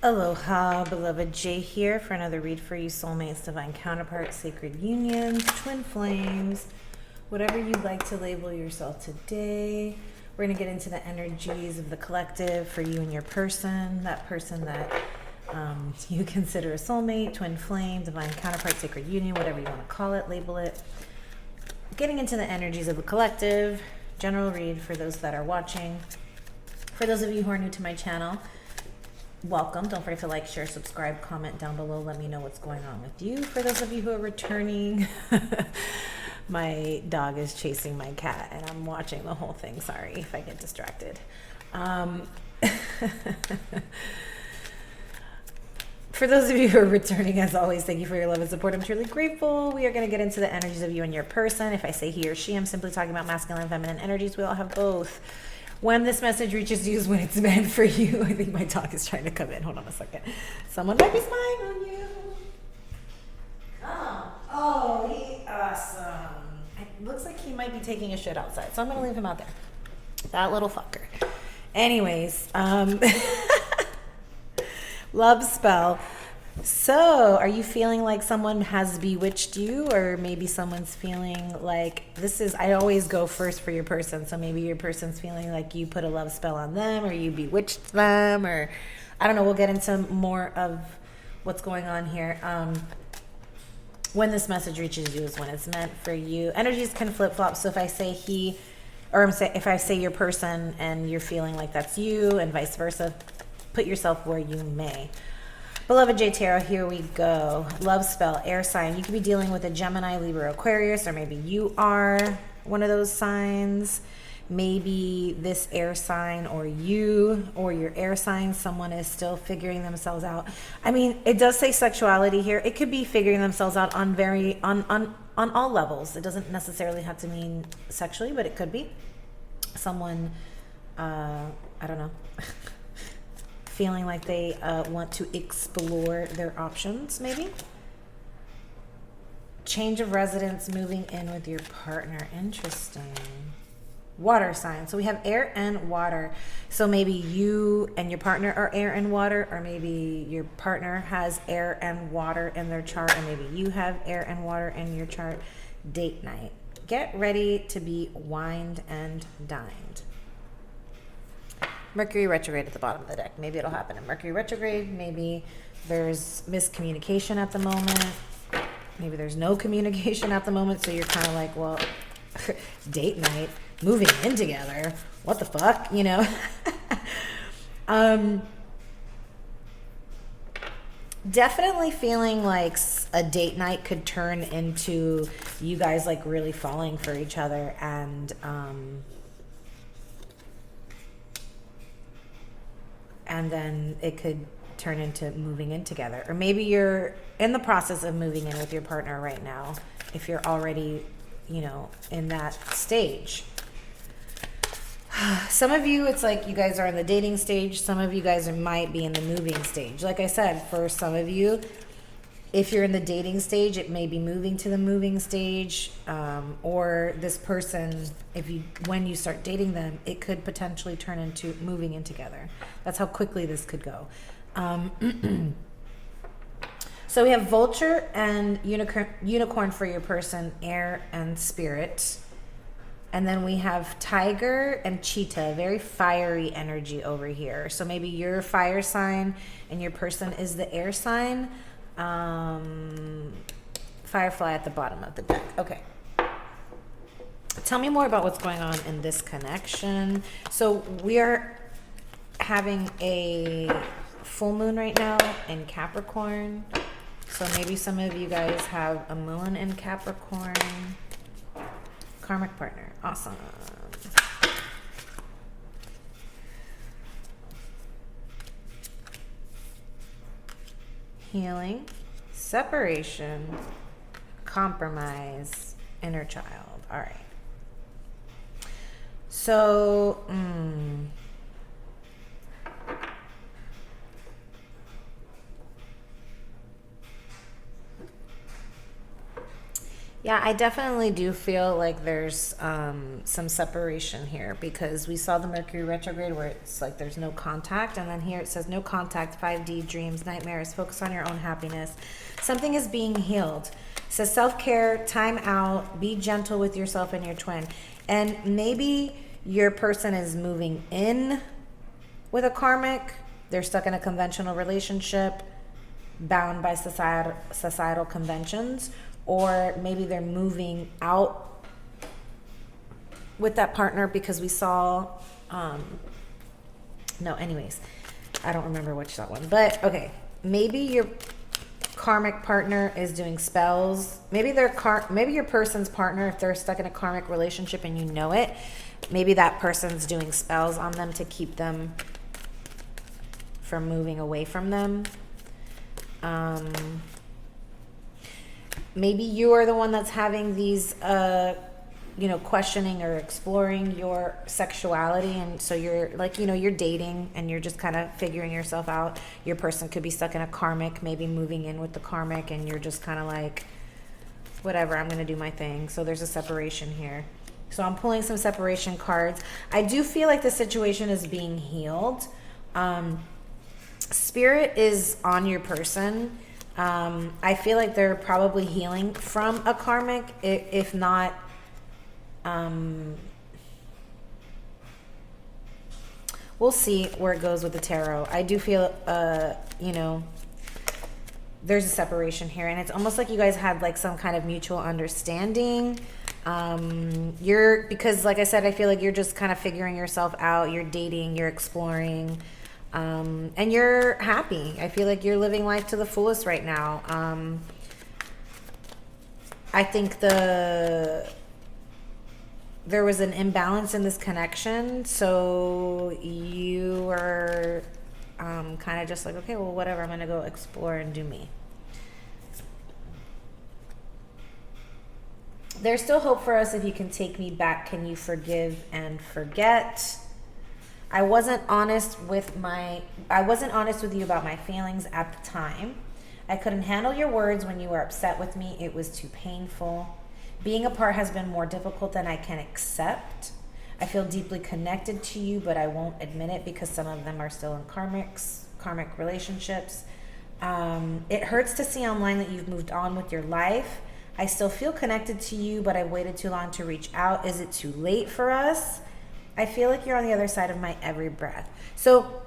Aloha, beloved. Jay here for another read for you, soulmates, divine counterparts, sacred unions, twin flames, whatever you'd like to label yourself today. We're going to get into the energies of the collective for you and your person, that person that you consider a soulmate, twin flame, divine counterpart, sacred union, whatever you want to call it, label it. Getting into the energies of the collective, general read for those that are watching. For those of you who are new to my channel, welcome. Don't forget to like, share, subscribe, comment down below. Let me know what's going on with you. For those of you who are returning, my dog is chasing my cat and I'm watching the whole thing. Sorry if I get distracted. For those of you who are returning, as always, thank you for your love and support. I'm truly grateful. We are going to get into the energies of you and your person. If I say he or she, I'm simply talking about masculine and feminine energies. We all have both. When this message reaches you is when it's meant for you. I think my dog is trying to come in. Hold on a second. Someone might be spying on you. Oh, he awesome. It looks like he might be taking a shit outside, so I'm going to leave him out there. That little fucker. Anyways, love spell. So, are you feeling like someone has bewitched you, or maybe someone's feeling like this is, I always go first for your person. So maybe your person's feeling like you put a love spell on them, or you bewitched them, or I don't know. We'll get into more of what's going on here. When this message reaches you is when it's meant for you. Energies can flip flop. So if I say he, or if I say your person and you're feeling like that's you, and vice versa, put yourself where you may. Beloved J Tarot, here we go. Love spell, air sign. You could be dealing with a Gemini, Libra, Aquarius, or maybe you are one of those signs. Maybe this air sign or you or your air sign, someone is still figuring themselves out. I mean, it does say sexuality here. It could be figuring themselves out on all levels. It doesn't necessarily have to mean sexually, but it could be. Someone, I don't know. Feeling like they want to explore their options, maybe. Change of residence, moving in with your partner. Interesting. Water sign. So we have air and water. So maybe you and your partner are air and water, or maybe your partner has air and water in their chart, or maybe you have air and water in your chart. Date night. Get ready to be wined and dined. Mercury retrograde at the bottom of the deck. Maybe it'll happen in Mercury retrograde. Maybe there's miscommunication at the moment. Maybe there's no communication at the moment. So you're kind of like, well, date night, moving in together. What the fuck, you know? Definitely feeling like a date night could turn into you guys like really falling for each other, and then it could turn into moving in together. Or maybe you're in the process of moving in with your partner right now, if you're already, you know, in that stage. Some of you, it's like you guys are in the dating stage. Some of you guys might be in the moving stage. Like I said, for some of you, if you're in the dating stage, it may be moving to the moving stage, or this person, when you start dating them, it could potentially turn into moving in together. That's how quickly this could go. So we have vulture and unicorn for your person, air and spirit. And then we have tiger and cheetah, very fiery energy over here. So maybe you're a fire sign and your person is the air sign. Firefly at the bottom of the deck. Okay. Tell me more about what's going on in this connection. So we are having a full moon right now in Capricorn. So maybe some of you guys have a moon in Capricorn. Karmic partner. Awesome. Healing, separation, compromise, inner child. All right. So, Yeah, I definitely do feel like there's some separation here because we saw the Mercury retrograde where it's like there's no contact, and then here it says no contact, 5D, dreams, nightmares, focus on your own happiness. Something is being healed. It says self-care, time out, be gentle with yourself and your twin. And maybe your person is moving in with a karmic, they're stuck in a conventional relationship, bound by societal conventions, or maybe they're moving out with that partner because we saw no, anyways, I don't remember which that one, but okay, maybe your karmic partner is doing spells. Maybe maybe your person's partner, if they're stuck in a karmic relationship and you know it, maybe that person's doing spells on them to keep them from moving away from them. Maybe you are the one that's having these, questioning or exploring your sexuality. And so you're like, you're dating and you're just kind of figuring yourself out. Your person could be stuck in a karmic, maybe moving in with the karmic, and you're just kind of like, whatever, I'm going to do my thing. So there's a separation here. So I'm pulling some separation cards. I do feel like the situation is being healed. Spirit is on your person. I feel like they're probably healing from a karmic, if not, we'll see where it goes with the tarot. I do feel, there's a separation here, and it's almost like you guys had like some kind of mutual understanding. Because like I said, I feel like you're just kind of figuring yourself out. You're dating, you're exploring. And you're happy. I feel like you're living life to the fullest right now. I think there was an imbalance in this connection, so you were kind of just like, okay, well, whatever, I'm going to go explore and do me. There's still hope for us if you can take me back. Can you forgive and forget? I wasn't honest with you about my feelings at the time. I couldn't handle your words when you were upset with me. It was too painful. Being apart has been more difficult than I can accept. I feel deeply connected to you, but I won't admit it because some of them are still in karmic relationships. It hurts to see online that you've moved on with your life. I still feel connected to you, but I waited too long to reach out. Is it too late for us? I feel like you're on the other side of my every breath. So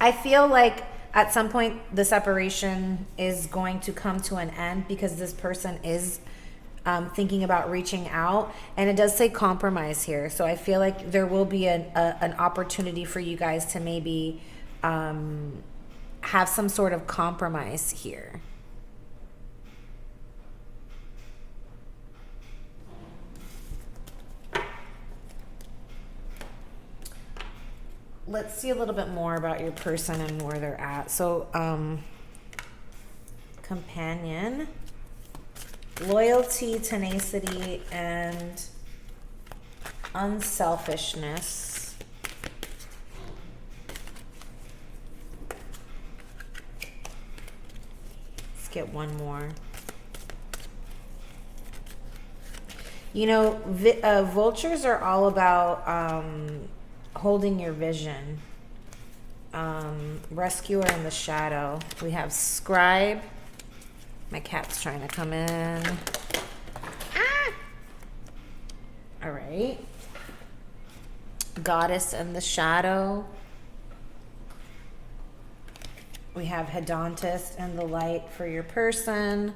I feel like at some point the separation is going to come to an end because this person is thinking about reaching out. And it does say compromise here. So I feel like there will be an opportunity for you guys to maybe have some sort of compromise here. Let's see a little bit more about your person and where they're at. So, companion, loyalty, tenacity, and unselfishness. Let's get one more. Vultures are all about holding your vision. Rescuer in the shadow. We have scribe. My cat's trying to come in. All right. Goddess in the shadow. We have hedontist and the light for your person.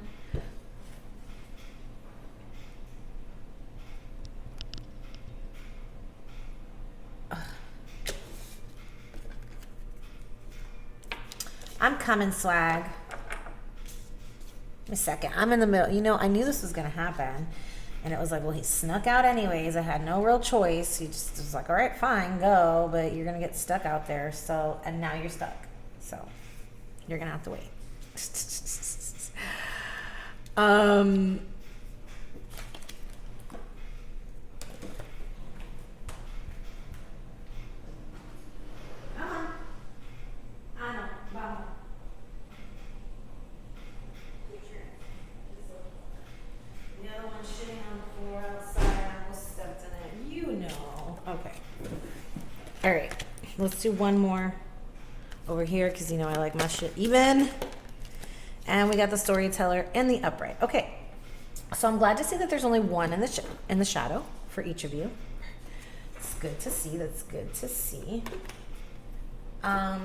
I'm coming, swag. A second. I'm in the middle. I knew this was going to happen. And it was like, well, he snuck out anyways. I had no real choice. He just was like, all right, fine, go. But you're going to get stuck out there. So, and now you're stuck. So, you're going to have to wait. All right, let's do one more over here because you know I like my shit even. And we got the storyteller and the upright. Okay, so I'm glad to see that there's only one in the shadow for each of you. It's good to see. That's good to see. I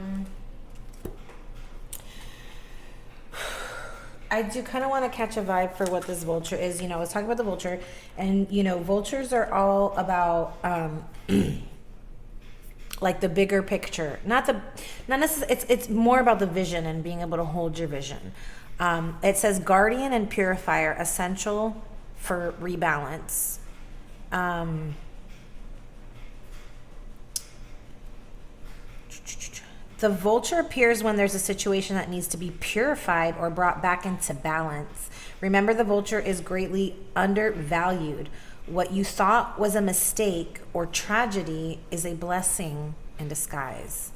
do kind of want to catch a vibe for what this vulture is. You know, I was talking about the vulture, and you know, vultures are all about like the bigger picture, not necessarily. It's more about the vision and being able to hold your vision. It says guardian and purifier, essential for rebalance. The vulture appears when there's a situation that needs to be purified or brought back into balance. Remember, the vulture is greatly undervalued. What you thought was a mistake or tragedy is a blessing in disguise.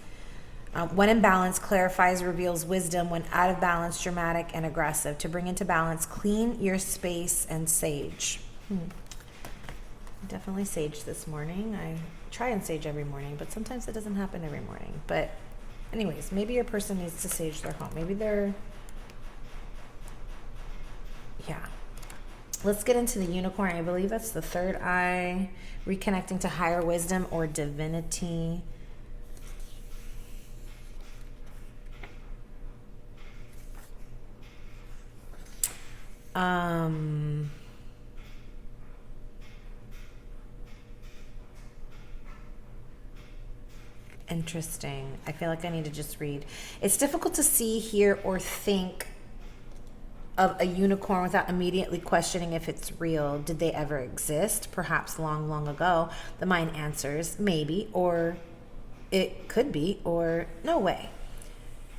When in balance, clarifies, reveals wisdom. When out of balance, dramatic and aggressive. To bring into balance, clean your space and sage. Definitely sage this morning. I try and sage every morning, but sometimes it doesn't happen every morning. But anyways, maybe your person needs to sage their home. Maybe they're, yeah. Let's get into the unicorn. I believe that's the third eye, reconnecting to higher wisdom or divinity. Interesting. I feel like I need to just read. It's difficult to see, hear, or think of a unicorn without immediately questioning if it's real. Did they ever exist? Perhaps long, long ago. The mind answers, maybe, or it could be, or no way.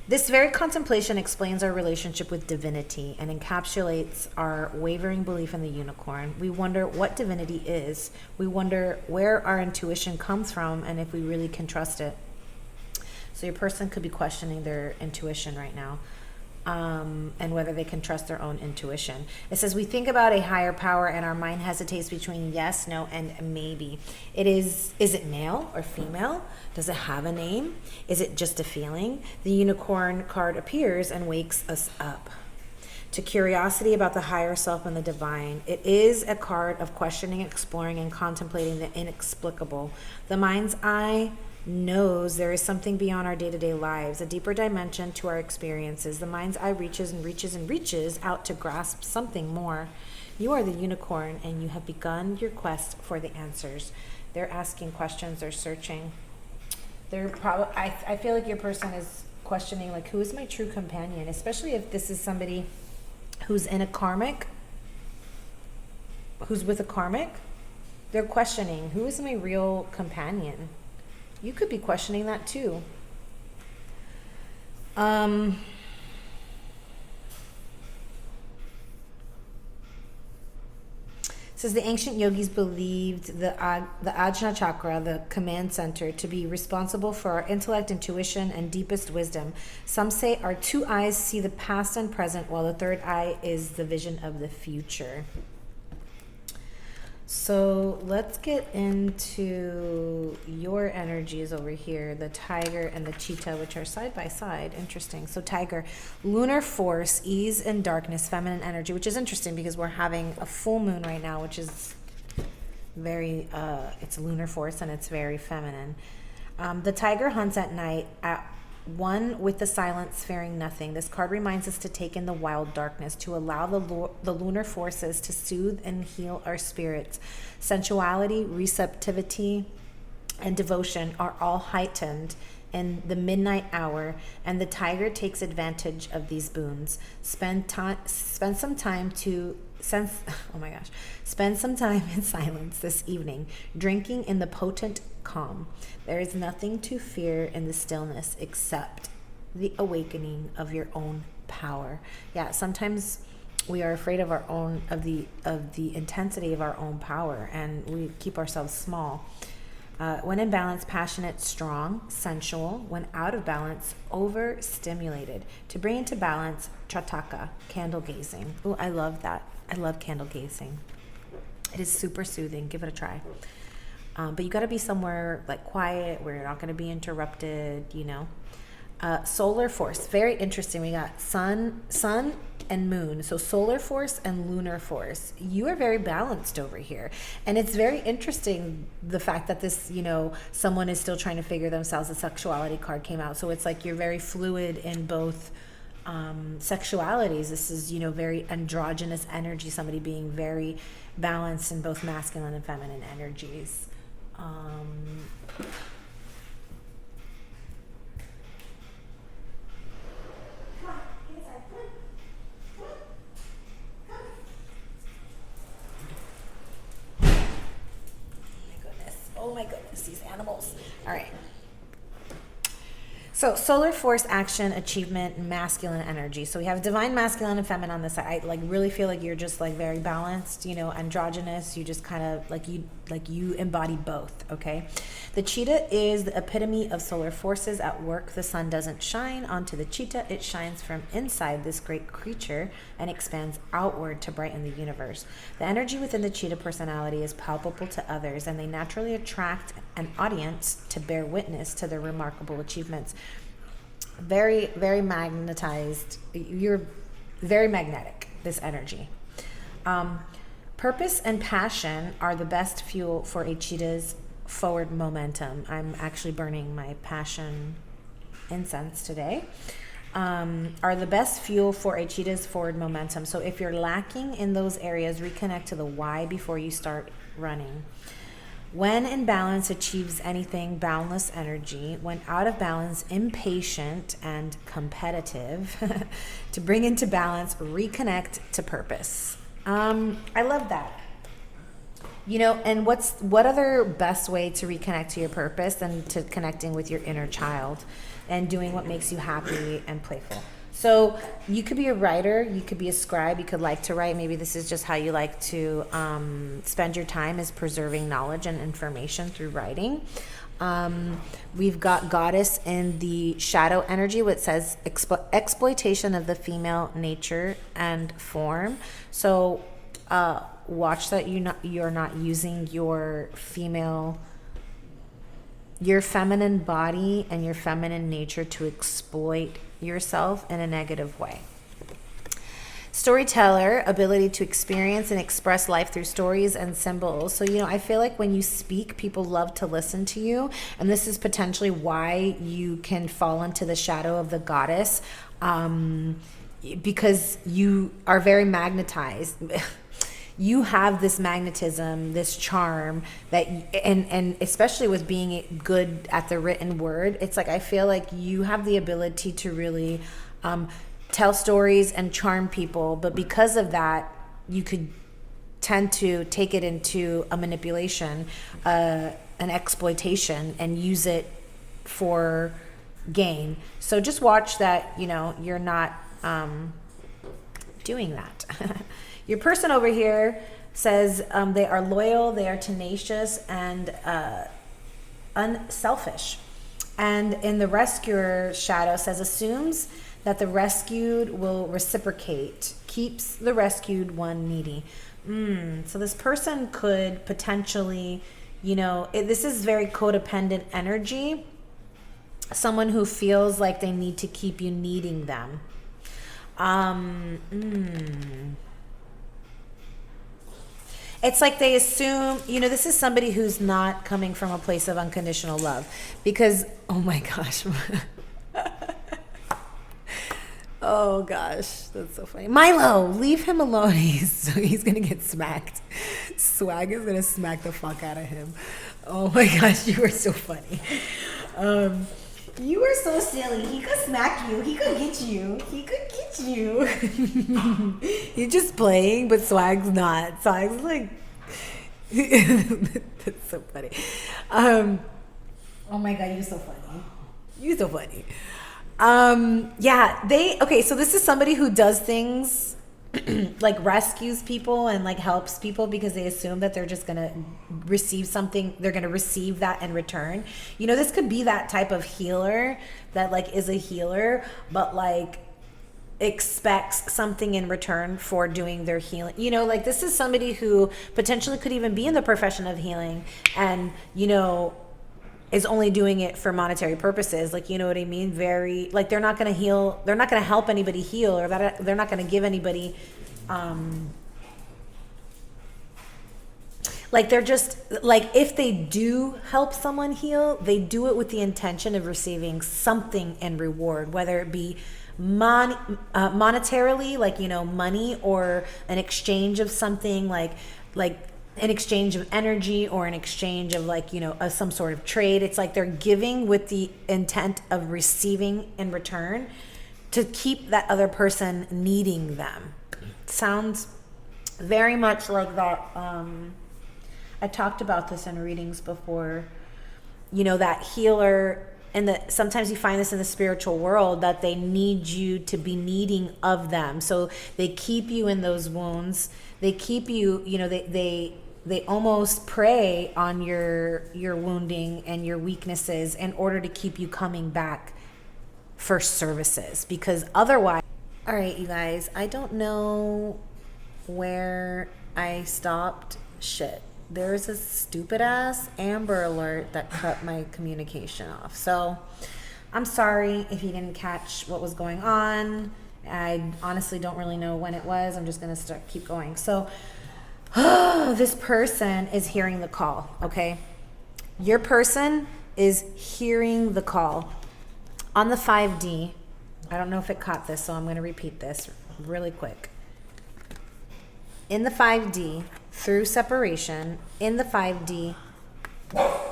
This very contemplation explains our relationship with divinity and encapsulates our wavering belief in the unicorn. We wonder what divinity is. We wonder where our intuition comes from and if we really can trust it. So your person could be questioning their intuition right now, and whether they can trust their own intuition. It says we think about a higher power and our mind hesitates between yes, no, and maybe. Is it male or female? Does it have a name? Is it just a feeling? The unicorn card appears and wakes us up to curiosity about the higher self and the divine. It is a card of questioning, exploring, and contemplating the inexplicable. The mind's eye knows there is something beyond our day-to-day lives, a deeper dimension to our experiences. The mind's eye reaches and reaches and reaches out to grasp something more. You are the unicorn, and you have begun your quest for the answers. They're asking questions, they're searching. They're probably, I feel like your person is questioning, like, who is my true companion? Especially if this is somebody who's in a karmic, who's with a karmic. They're questioning, who is my real companion? You could be questioning that too. Says the ancient yogis believed the Ajna chakra, the command center, to be responsible for our intellect, intuition, and deepest wisdom. Some say our two eyes see the past and present, while the third eye is the vision of the future. So let's get into your energies over here, the tiger and the cheetah, which are side by side. Interesting. So tiger, lunar force, ease and darkness, feminine energy, which is interesting because we're having a full moon right now, which is very, it's lunar force and it's very feminine. The tiger hunts at night at one with the silence, fearing nothing. This card reminds us to take in the wild darkness, to allow the lunar forces to soothe and heal our spirits. Sensuality, receptivity, and devotion are all heightened in the midnight hour, and the tiger takes advantage of these boons. Spend some time in silence this evening, drinking in the potent calm. There is nothing to fear in the stillness except the awakening of your own power. Yeah, sometimes we are afraid of the intensity of our own power, and we keep ourselves small. When in balance, passionate, strong, sensual. When out of balance, overstimulated. To bring into balance, trataka, candle gazing. Oh, I love that. I love candle gazing. It is super soothing. Give it a try. But you got to be somewhere like quiet where you're not going to be interrupted, you know. Solar force, very interesting. We got sun and moon. So solar force and lunar force. You are very balanced over here. And it's very interesting the fact that this, you know, someone is still trying to figure themselves. The sexuality card came out. So it's like you're very fluid in both sexualities. This is, you know, very androgynous energy, somebody being very balanced in both masculine and feminine energies. Oh my goodness, these animals. All right. So solar force, action, achievement, masculine energy. So we have divine masculine and feminine on this side. I like really feel like you're just like very balanced, you know, androgynous. You just kind of like you embody both, okay? The cheetah is the epitome of solar forces at work. The sun doesn't shine onto the cheetah. It shines from inside this great creature and expands outward to brighten the universe. The energy within the cheetah personality is palpable to others, and they naturally attract an audience to bear witness to their remarkable achievements. Very, very magnetized. You're very magnetic, this energy. Purpose and passion are the best fuel for a cheetah's forward momentum. I'm actually burning my passion incense today. Are the best fuel for a cheetah's forward momentum. So if you're lacking in those areas, reconnect to the why before you start running. When in balance, achieves anything, boundless energy. When out of balance, impatient and competitive. To bring into balance, reconnect to purpose. I love that. You know, and what other best way to reconnect to your purpose than to connecting with your inner child and doing what makes you happy and playful. So you could be a writer, you could be a scribe, you could like to write. Maybe this is just how you like to spend your time, is preserving knowledge and information through writing. We've got goddess in the shadow energy, which says exploitation of the female nature and form. So watch that you're not using your feminine body and your feminine nature to exploit yourself in a negative way. Storyteller, ability to experience and express life through stories and symbols. So, you know, I feel like when you speak, people love to listen to you. And this is potentially why you can fall into the shadow of the goddess, because you are very magnetized. You have this magnetism, this charm that, and especially with being good at the written word, it's like I feel like you have the ability to really tell stories and charm people. But because of that, you could tend to take it into a manipulation, an exploitation, and use it for gain. So just watch that, you know, you're not doing that. Your person over here says they are loyal, they are tenacious, and unselfish. And in the rescuer shadow says assumes that the rescued will reciprocate, keeps the rescued one needy. So this person could potentially, you know, this is very codependent energy. Someone who feels like they need to keep you needing them. It's like they assume, you know, this is somebody who's not coming from a place of unconditional love. Because, oh my gosh. Oh gosh, that's so funny. Milo, leave him alone. He's going to get smacked. Swag is going to smack the fuck out of him. Oh my gosh, you are so funny. You are so silly. He could smack you. He could get you. He could get you. He's just playing, but Swag's not. Swag's like... That's so funny. Oh my God, you're so funny. You're so funny. Okay, so this is somebody who does things like rescues people and like helps people because they assume that they're just gonna receive something, they're gonna receive that in return. You know, this could be that type of healer that like is a healer, but like expects something in return for doing their healing. You know, like this is somebody who potentially could even be in the profession of healing and, you know, is only doing it for monetary purposes. Like, you know what I mean? Very, like they're not going to heal. They're not going to help anybody heal, or that they're not going to give anybody, like they're just like, if they do help someone heal, they do it with the intention of receiving something in reward, whether it be monetarily, like, you know, money, or an exchange of something like an exchange of energy, or an exchange of like, you know, some sort of trade. It's like they're giving with the intent of receiving in return to keep that other person needing them. Sounds very much like that. I talked about this in readings before, you know, that healer, and that sometimes you find this in the spiritual world, that they need you to be needing of them. So they keep you in those wounds. They keep you, you know, they almost prey on your wounding and your weaknesses in order to keep you coming back for services, because otherwise. All right, you guys, I don't know where I stopped. Shit. There's a stupid ass Amber Alert that cut my communication off. So I'm sorry if you didn't catch what was going on. I honestly don't really know when it was. I'm just going to keep going. So this person is hearing the call, okay? Your person is hearing the call. On the 5D, I don't know if it caught this, so I'm going to repeat this really quick. In the 5D, through separation, in the 5D,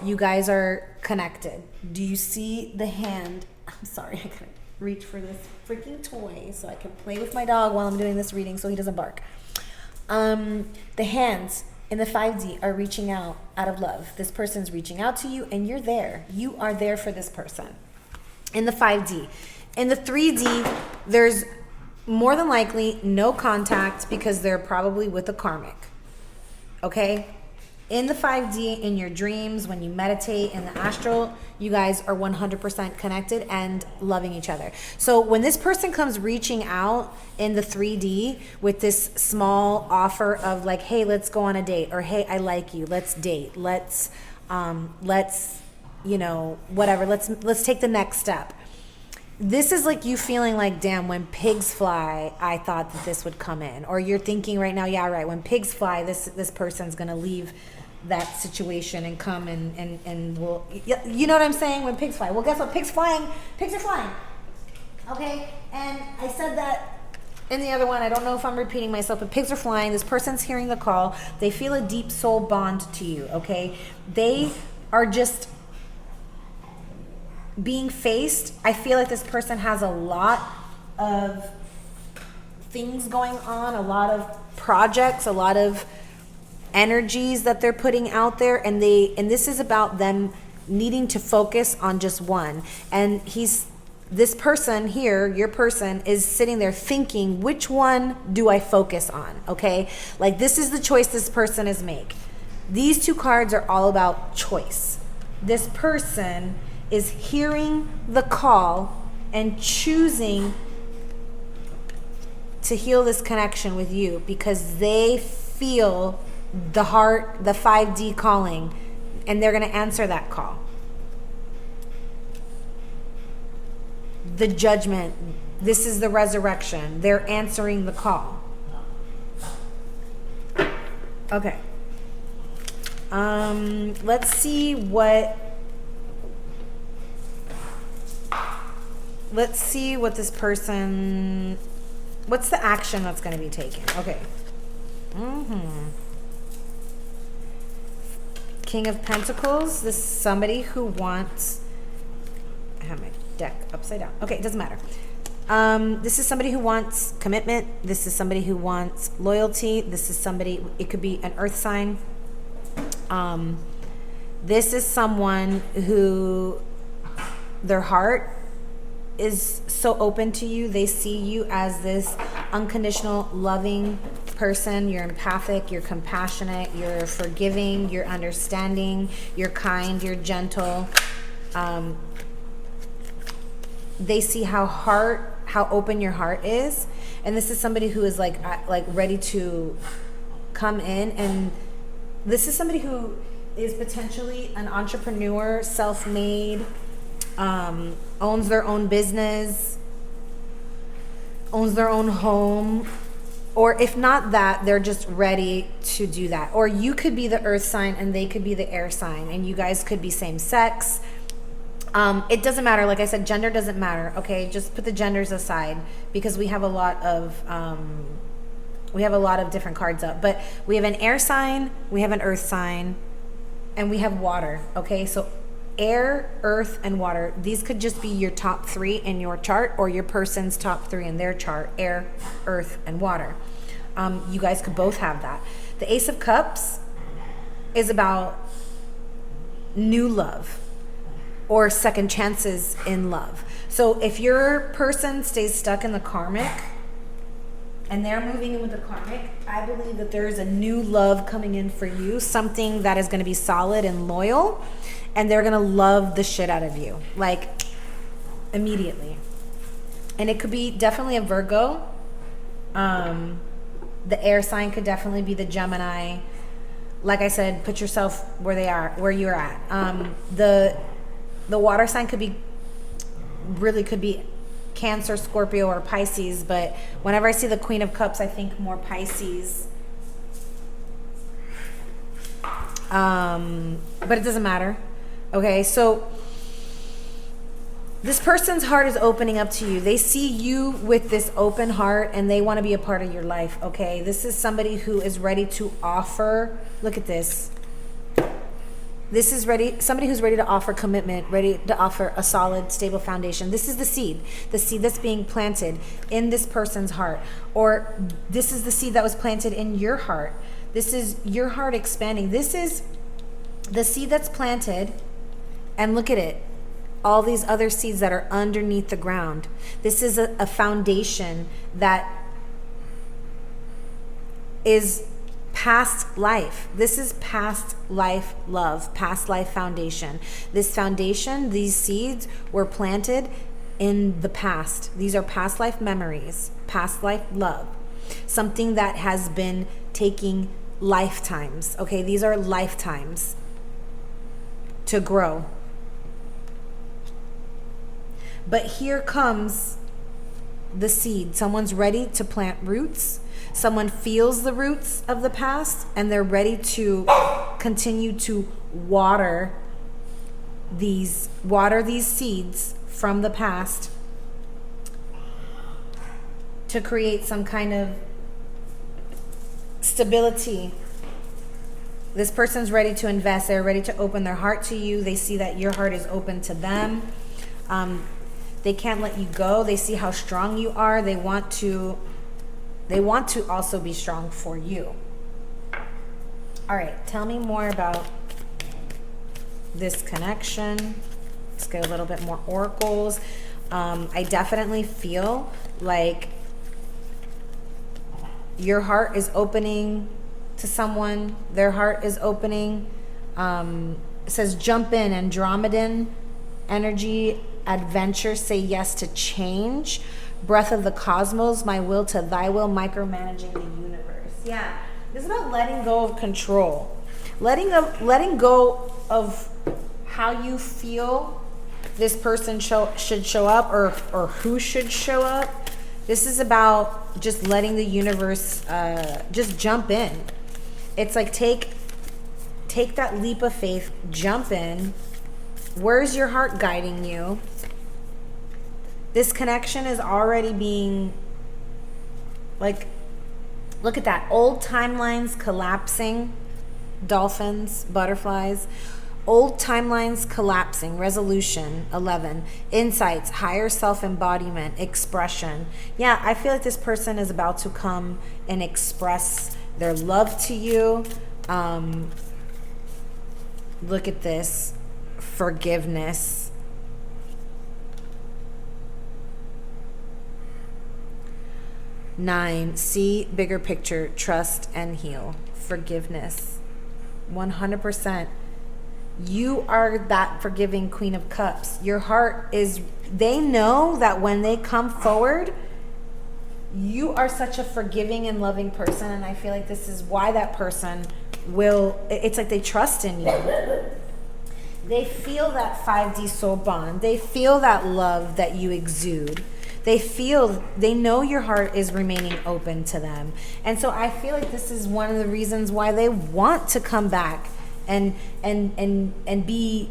you guys are connected. Do you see the hand? I'm sorry, I gotta reach for this freaking toy so I can play with my dog while I'm doing this reading so he doesn't bark. The hands in the 5D are reaching out of love. This person's reaching out to you, and you're there. You are there for this person. In the 5D. In the 3D, there's more than likely no contact because they're probably with a karmic. Okay? In the 5D, in your dreams, when you meditate in the astral, you guys are 100% connected and loving each other. So when this person comes reaching out in the 3D with this small offer of like, hey, let's go on a date, or hey, I like you, let's date, let's you know, whatever, let's take the next step. This is like you feeling like, damn, when pigs fly, I thought that this would come in. Or you're thinking right now, yeah, right, when pigs fly, this person's going to leave that situation and come and will, you know what I'm saying? When pigs fly. Well, guess what? Pigs are flying. Okay? And I said that in the other one. I don't know if I'm repeating myself, but pigs are flying. This person's hearing the call. They feel a deep soul bond to you, okay? They are just being faced. I feel like this person has a lot of things going on, a lot of projects, a lot of energies that they're putting out there, and this is about them needing to focus on just one. And this person here, your person, is sitting there thinking, which one do I focus on? Okay, like this is the choice this person is make. These two cards are all about choice. This person is hearing the call and choosing to heal this connection with you because they feel the heart, the 5D calling, and they're going to answer that call. The judgment, this is the resurrection. They're answering the call. Okay. Let's see what this person, what's the action that's going to be taken? Okay. King of Pentacles. This is somebody who wants, I have my deck upside down. Okay, it doesn't matter. This is somebody who wants commitment. This is somebody who wants loyalty. This is somebody, it could be an earth sign. This is someone who their heart is so open to you. They see you as this unconditional, loving person. You're empathic, you're compassionate, you're forgiving, you're understanding, you're kind, you're gentle. They see how how open your heart is. And this is somebody who is like ready to come in. And this is somebody who is potentially an entrepreneur, self-made, owns their own business, owns their own home. Or if not that, they're just ready to do that. Or you could be the earth sign and they could be the air sign, and you guys could be same sex. It doesn't matter. Like I said, gender doesn't matter. Okay, just put the genders aside, because we have a lot of different cards up. But we have an air sign, we have an earth sign, and we have water. Okay, so air, earth, and water. These could just be your top 3 in your chart, or your person's top 3 in their chart: air, earth, and water. You guys could both have that. The Ace of Cups is about new love or second chances in love. So if your person stays stuck in the karmic and they're moving in with the karmic, I believe that there is a new love coming in for you, something that is going to be solid and loyal, and they're going to love the shit out of you, like immediately. And it could be definitely a Virgo. The air sign could definitely be the Gemini. Like I said, put yourself where you're at. The water sign could be Cancer, Scorpio, or Pisces. But whenever I see the Queen of Cups, I think more Pisces. But it doesn't matter. Okay, so this person's heart is opening up to you. They see you with this open heart and they want to be a part of your life. Okay, this is somebody who is ready to offer. Look at this. This is somebody who's ready to offer commitment, ready to offer a solid, stable foundation. This is the seed that's being planted in this person's heart. Or this is the seed that was planted in your heart. This is your heart expanding. This is the seed that's planted, and look at it. All these other seeds that are underneath the ground. This is a foundation that is past life. This is past life love, past life foundation. This foundation, these seeds were planted in the past. These are past life memories, past life love. Something that has been taking lifetimes. Okay, these are lifetimes to grow. But here comes the seed. Someone's ready to plant roots. Someone feels the roots of the past and they're ready to continue to water these seeds from the past to create some kind of stability. This person's ready to invest. They're ready to open their heart to you. They see that your heart is open to them. They can't let you go. They see how strong you are. They want to also be strong for you. All right, tell me more about this connection. Let's get a little bit more oracles. I definitely feel like your heart is opening to someone. Their heart is opening. It says jump in, Andromedan energy, adventure, say yes to change, breath of the cosmos, my will to thy will, micromanaging the universe. Yeah, this is about letting go of control, letting go of how you feel this person should show up, or who should show up. This is about just letting the universe just jump in. It's like take that leap of faith, jump in. Where's your heart guiding you? This connection is already being, like, look at that. Old timelines collapsing. Dolphins, butterflies. Old timelines collapsing. Resolution, 11. Insights, higher self-embodiment, expression. Yeah, I feel like this person is about to come and express their love to you. Look at this. Forgiveness. Nine, see bigger picture, trust and heal. Forgiveness. 100%. You are that forgiving Queen of Cups. Your heart is, they know that when they come forward, you are such a forgiving and loving person. And I feel like this is why that person will, it's like they trust in you. They feel that 5D soul bond. They feel that love that you exude. They know your heart is remaining open to them. And so I feel like this is one of the reasons why they want to come back and be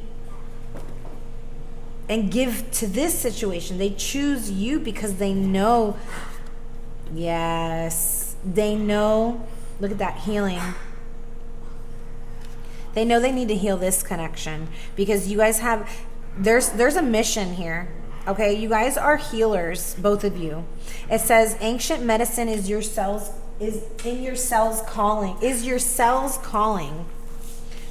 and give to this situation. They choose you because they know, yes, they know, look at that healing. They know they need to heal this connection because you guys have, there's a mission here. Okay, you guys are healers, both of you. It says ancient medicine is your cells calling.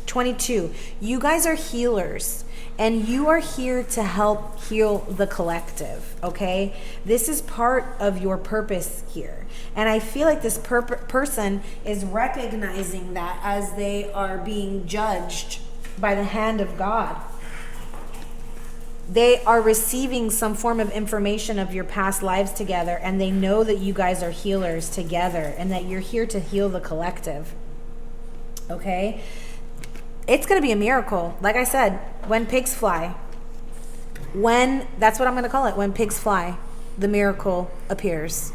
22. You guys are healers and you are here to help heal the collective, okay? This is part of your purpose here. And I feel like this person is recognizing that as they are being judged by the hand of God. They are receiving some form of information of your past lives together, and they know that you guys are healers together and that you're here to heal the collective. Okay? It's going to be a miracle. Like I said, when pigs fly, that's what I'm going to call it. When pigs fly, the miracle appears.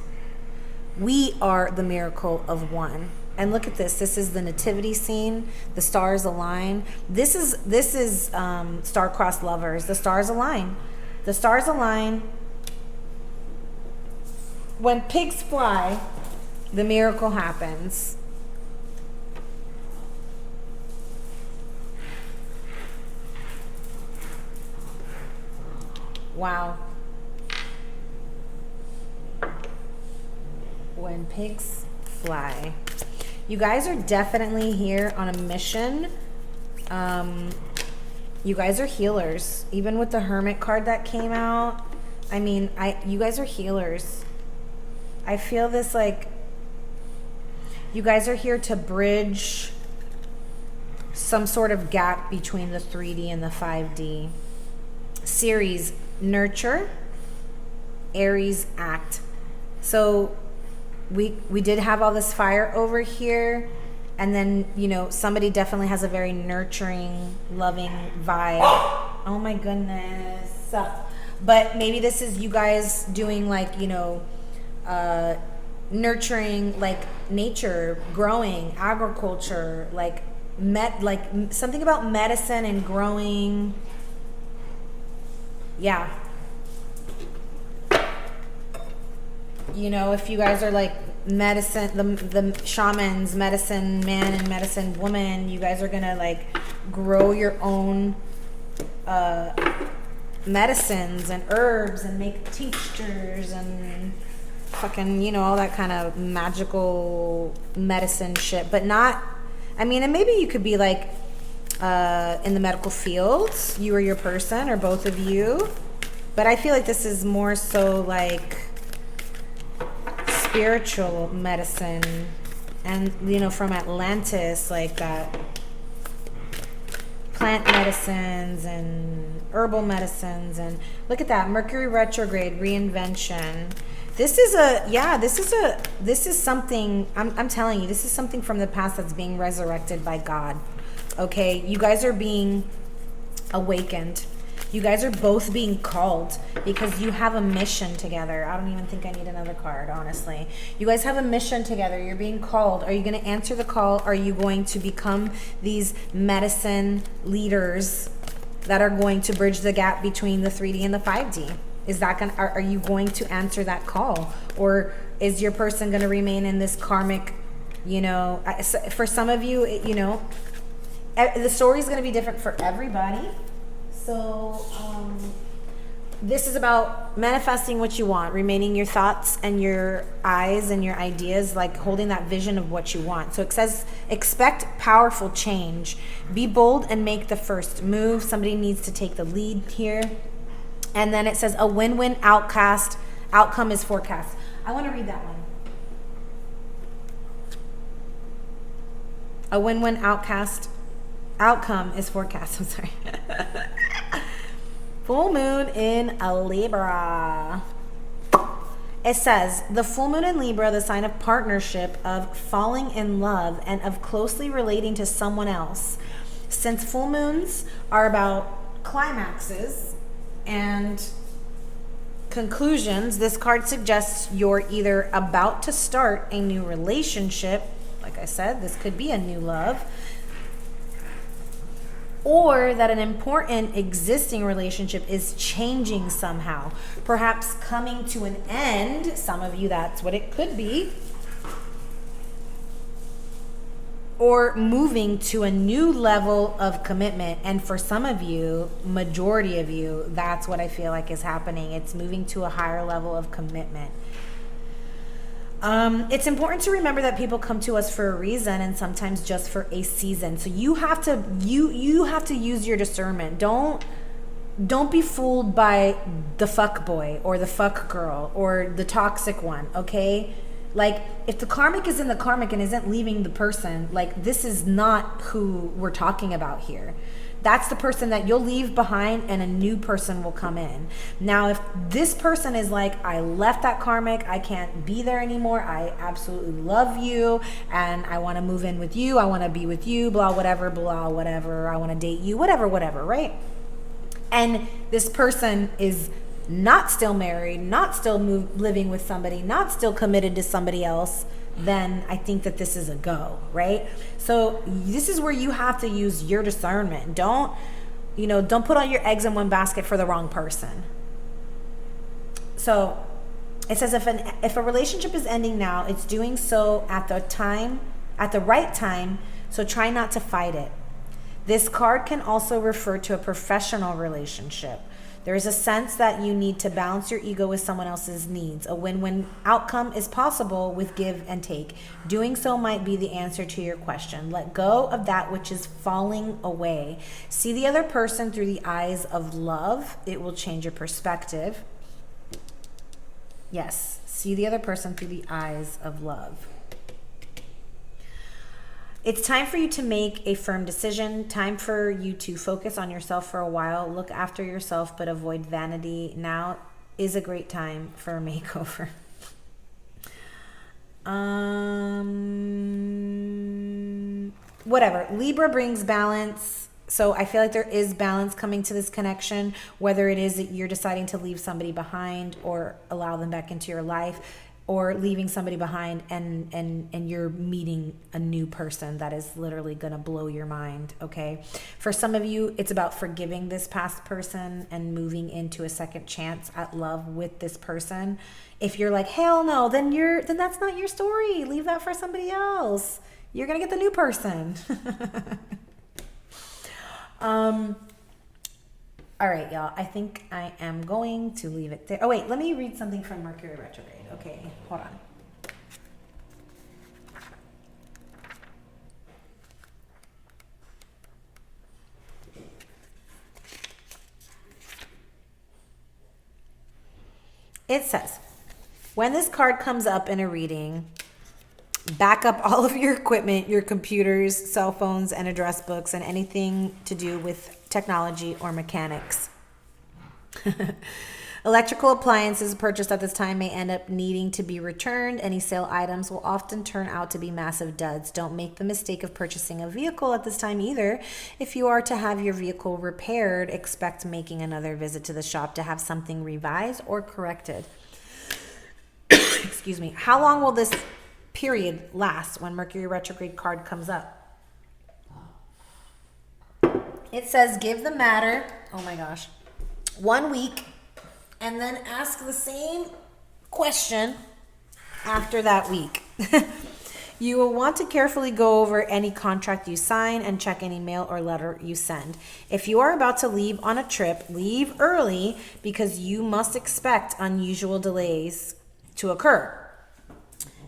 We are the miracle of one. And look at this. This is the nativity scene. The stars align. This is star-crossed lovers. The stars align. The stars align. When pigs fly, the miracle happens. Wow. When pigs fly. You guys are definitely here on a mission. You guys are healers. Even with the Hermit card that came out, I mean, you guys are healers. I feel this like you guys are here to bridge some sort of gap between the 3D and the 5D. Series, nurture, Aries, act. So we did have all this fire over here, and then, you know, somebody definitely has a very nurturing, loving vibe. Oh my goodness. But maybe this is you guys doing like, you know, nurturing like nature, growing, agriculture, like something about medicine and growing. Yeah. You know, if you guys are like medicine, the shamans, medicine man and medicine woman, you guys are gonna like grow your own medicines and herbs and make tinctures and fucking, you know, all that kind of magical medicine shit. But not, I mean, and maybe you could be like in the medical field, you or your person or both of you. But I feel like this is more so like spiritual medicine, and, you know, from Atlantis, like that plant medicines and herbal medicines. And look at that, Mercury retrograde, reinvention. This is something, I'm telling you, this is something from the past that's being resurrected by God. Okay, you guys are being awakened. You guys are both being called because you have a mission together. I don't even think I need another card, honestly. You guys have a mission together. You're being called. Are you going to answer the call? Are you going to become these medicine leaders that are going to bridge the gap between the 3D and the 5D? Are you going to answer that call? Or is your person going to remain in this karmic, you know, for some of you, you know, the story is going to be different for everybody. So this is about manifesting what you want, remaining your thoughts and your eyes and your ideas, like holding that vision of what you want. So it says, expect powerful change. Be bold and make the first move. Somebody needs to take the lead here. And then it says a win-win outcome is forecast. I want to read that one. outcome is forecast. I'm sorry. Full moon in a Libra. It says, the full moon in Libra, the sign of partnership, of falling in love, and of closely relating to someone else. Since full moons are about climaxes and conclusions, this card suggests you're either about to start a new relationship. Like I said, this could be a new love, or that an important existing relationship is changing somehow, perhaps coming to an end. Some of you, that's what it could be. Or moving to a new level of commitment. And for some of you, majority of you, that's what I feel like is happening. It's moving to a higher level of commitment. It's important to remember that people come to us for a reason, and sometimes just for a season. So you have to use your discernment. Don't be fooled by the fuck boy or the fuck girl or the toxic one, okay? Like, if the karmic is in the karmic and isn't leaving the person, like, this is not who we're talking about here. That's the person that you'll leave behind, and a new person will come in. Now, if this person is like, I left that karmic, I can't be there anymore, I absolutely love you, and I want to move in with you, I want to be with you, blah, whatever, I want to date you, whatever, right? And this person is not still married, not still living with somebody, not still committed to somebody else, then I think that this is a go, right? So this is where you have to use your discernment. Don't put all your eggs in one basket for the wrong person. So it says if a relationship is ending now, it's doing so at the right time, so try not to fight it. This card can also refer to a professional relationship. There is a sense that you need to balance your ego with someone else's needs. A win-win outcome is possible with give and take. Doing so might be the answer to your question. Let go of that which is falling away. See the other person through the eyes of love. It will change your perspective. Yes, see the other person through the eyes of love. It's time for you to make a firm decision. Time for you to focus on yourself for a while. Look after yourself, but avoid vanity. Now is a great time for a makeover. Whatever. Libra brings balance. So I feel like there is balance coming to this connection, whether it is that you're deciding to leave somebody behind or allow them back into your life, or leaving somebody behind and you're meeting a new person that is literally going to blow your mind, okay? For some of you, it's about forgiving this past person and moving into a second chance at love with this person. If you're like, hell no, then that's not your story. Leave that for somebody else. You're going to get the new person. All right, y'all. I think I am going to leave it there. Oh, wait. Let me read something from Mercury retrograde. Okay, hold on. It says, when this card comes up in a reading, back up all of your equipment, your computers, cell phones, and address books, and anything to do with technology or mechanics. Electrical appliances purchased at this time may end up needing to be returned. Any sale items will often turn out to be massive duds. Don't make the mistake of purchasing a vehicle at this time either. If you are to have your vehicle repaired, expect making another visit to the shop to have something revised or corrected. Excuse me. How long will this period last when Mercury retrograde card comes up? It says give the matter, oh my gosh, 1 week, and then ask the same question after that week. You will want to carefully go over any contract you sign and check any mail or letter you send. If you are about to leave on a trip, leave early because you must expect unusual delays to occur.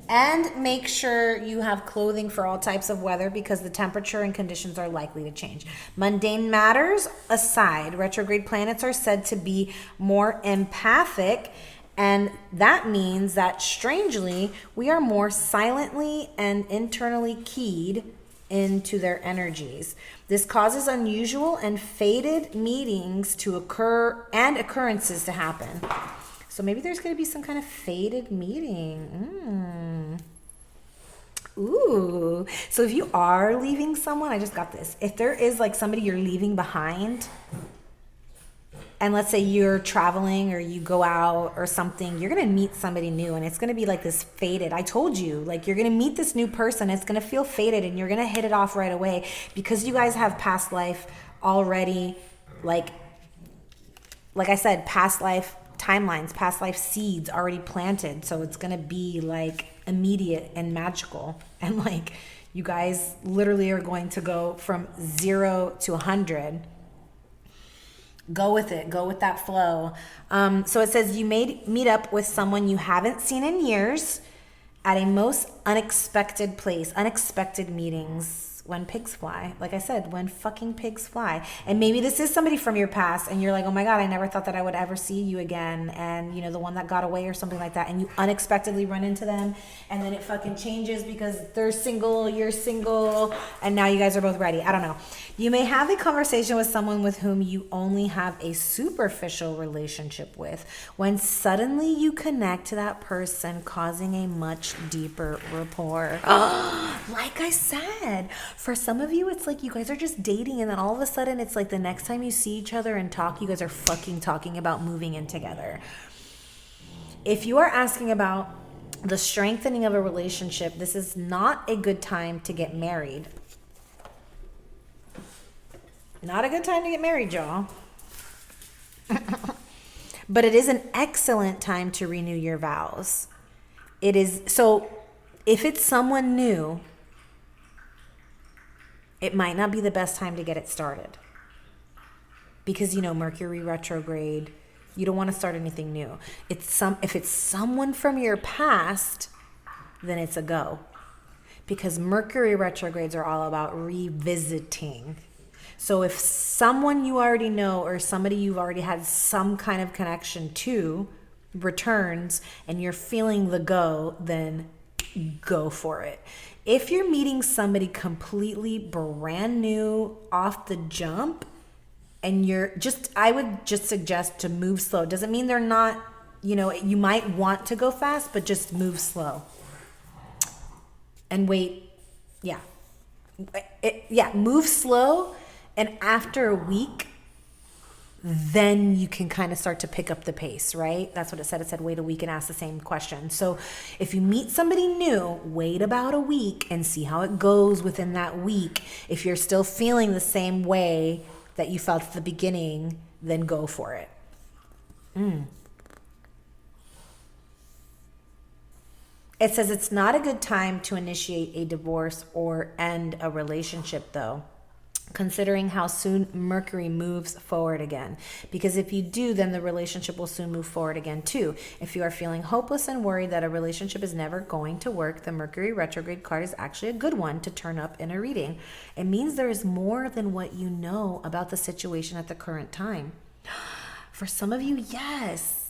And make sure you have clothing for all types of weather because the temperature and conditions are likely to change. Mundane matters aside, retrograde planets are said to be more empathic, and that means that strangely, we are more silently and internally keyed into their energies. This causes unusual and fated meetings to occur and occurrences to happen. So maybe there's going to be some kind of fated meeting. Ooh. So if you are leaving someone, I just got this. If there is like somebody you're leaving behind, and let's say you're traveling or you go out or something, you're going to meet somebody new and it's going to be like this fated. I told you, like you're going to meet this new person. It's going to feel fated and you're going to hit it off right away because you guys have past life already. Like I said, past life timelines, past life seeds already planted. So it's going to be like immediate and magical. And like you guys literally are going to go from 0 to 100. Go with it. Go with that flow. So it says you may meet up with someone you haven't seen in years at a most unexpected place. Unexpected meetings. When pigs fly. Like I said, when fucking pigs fly. And maybe this is somebody from your past and you're like, oh my God, I never thought that I would ever see you again. And you know, the one that got away or something like that. And you unexpectedly run into them and then it fucking changes because they're single, you're single, and now you guys are both ready. I don't know. You may have a conversation with someone with whom you only have a superficial relationship with when suddenly you connect to that person, causing a much deeper rapport. Like I said, for some of you, it's like you guys are just dating and then all of a sudden it's like the next time you see each other and talk, you guys are fucking talking about moving in together. If you are asking about the strengthening of a relationship, this is not a good time to get married. Not a good time to get married, y'all. But it is an excellent time to renew your vows. It is, so if it's someone new, it might not be the best time to get it started. Because, you know, Mercury retrograde, you don't want to start anything new. If it's someone from your past, then it's a go. Because Mercury retrogrades are all about revisiting. So if someone you already know or somebody you've already had some kind of connection to returns and you're feeling the go, then go for it. If you're meeting somebody completely brand new off the jump and I would just suggest to move slow. Doesn't mean they're not, you know, you might want to go fast, but just move slow and wait. Yeah. Move slow. And after a week, then you can kind of start to pick up the pace, right? That's what it said. It said, wait a week and ask the same question. So if you meet somebody new, wait about a week and see how it goes within that week. If you're still feeling the same way that you felt at the beginning, then go for it. It says it's not a good time to initiate a divorce or end a relationship, though, considering how soon Mercury moves forward again. Because if you do, then the relationship will soon move forward again too. If you are feeling hopeless and worried that a relationship is never going to work, the Mercury retrograde card is actually a good one to turn up in a reading. It means there is more than what you know about the situation at the current time. For some of you, yes.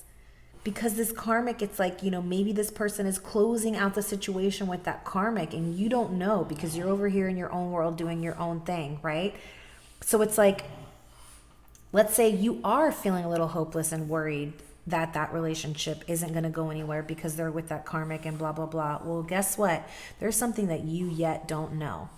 Because this karmic, it's like, you know, maybe this person is closing out the situation with that karmic and you don't know because you're over here in your own world doing your own thing, right? So it's like, let's say you are feeling a little hopeless and worried that relationship isn't going to go anywhere because they're with that karmic and blah, blah, blah. Well, guess what? There's something that you yet don't know.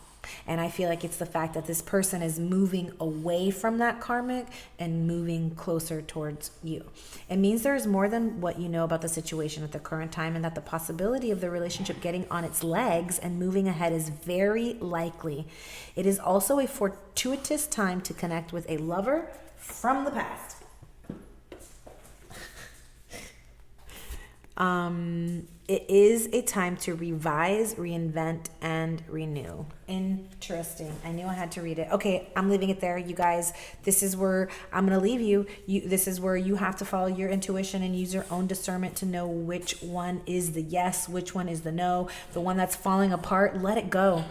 And I feel like it's the fact that this person is moving away from that karmic and moving closer towards you. It means there's more than what you know about the situation at the current time, and that the possibility of the relationship getting on its legs and moving ahead is very likely. It is also a fortuitous time to connect with a lover from the past. It is a time to revise, reinvent, and renew. Interesting. I knew I had to read it. Okay, I'm leaving it there, you guys. This is where I'm going to leave you. This is where you have to follow your intuition and use your own discernment to know which one is the yes, which one is the no. The one that's falling apart, let it go.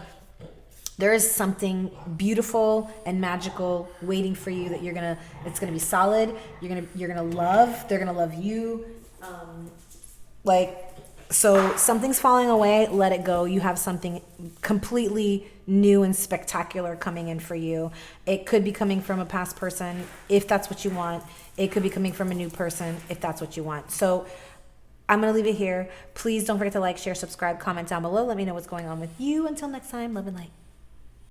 There is something beautiful and magical waiting for you that it's going to be solid. You're going to love. They're going to love you. So something's falling away, let it go. You have something completely new and spectacular coming in for you. It could be coming from a past person, if that's what you want. It could be coming from a new person, if that's what you want. So I'm going to leave it here. Please don't forget to like, share, subscribe, comment down below. Let me know what's going on with you. Until next time, love and light.